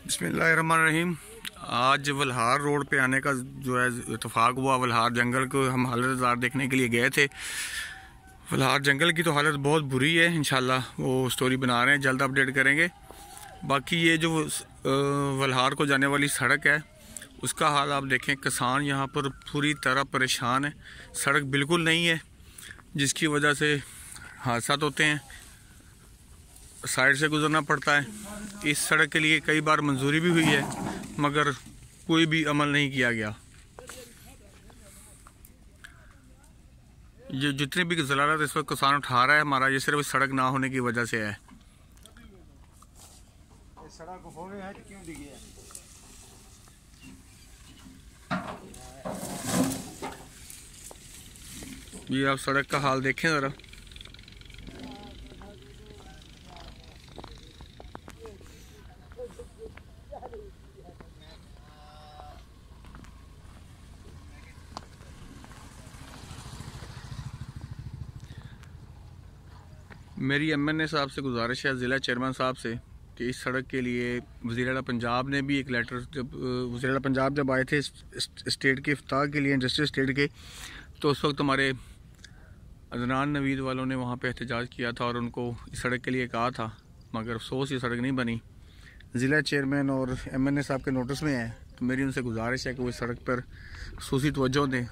बिस्मिल्लाहिर्रहमानिर्रहीम। आज वल्हार रोड पे आने का जो है इत्तेफाक हुआ। वल्हार जंगल को हम हालत देखने के लिए गए थे। वल्हार जंगल की तो हालत बहुत बुरी है। इंशाल्लाह वो स्टोरी बना रहे हैं, जल्द अपडेट करेंगे। बाकी ये जो वल्हार को जाने वाली सड़क है उसका हाल आप देखें। किसान यहाँ पर पूरी तरह परेशान है। सड़क बिल्कुल नहीं है जिसकी वजह से हादसा होते हैं, साइड से गुजरना पड़ता है। इस सड़क के लिए कई बार मंजूरी भी हुई है मगर कोई भी अमल नहीं किया गया। ये जितनी भी ज़लालत इस वक्त किसान उठा रहा है हमारा, ये सिर्फ सड़क ना होने की वजह से है। सड़क होने है क्यों दिखे है? ये आप सड़क का हाल देखें ज़रा। मेरी एमएनए साहब से गुजारिश है, ज़िला चेयरमैन साहब से, कि इस सड़क के लिए वज़ीर आला पंजाब ने भी एक लेटर, जब वज़ीर आला पंजाब जब आए थे स्टेट के इफ्ताह के लिए, इंडस्ट्रियल स्टेट के, तो उस वक्त हमारे अदनान नवीद वालों ने वहाँ पे एहतजाज किया था और उनको इस सड़क के लिए कहा था, मगर अफसोस ये सड़क नहीं बनी। ज़िला चेयरमैन और एमएनए साहब के नोटिस में है, तो मेरी उनसे गुजारिश है कि वो इस सड़क पर खुसूसी तवज्जो दें।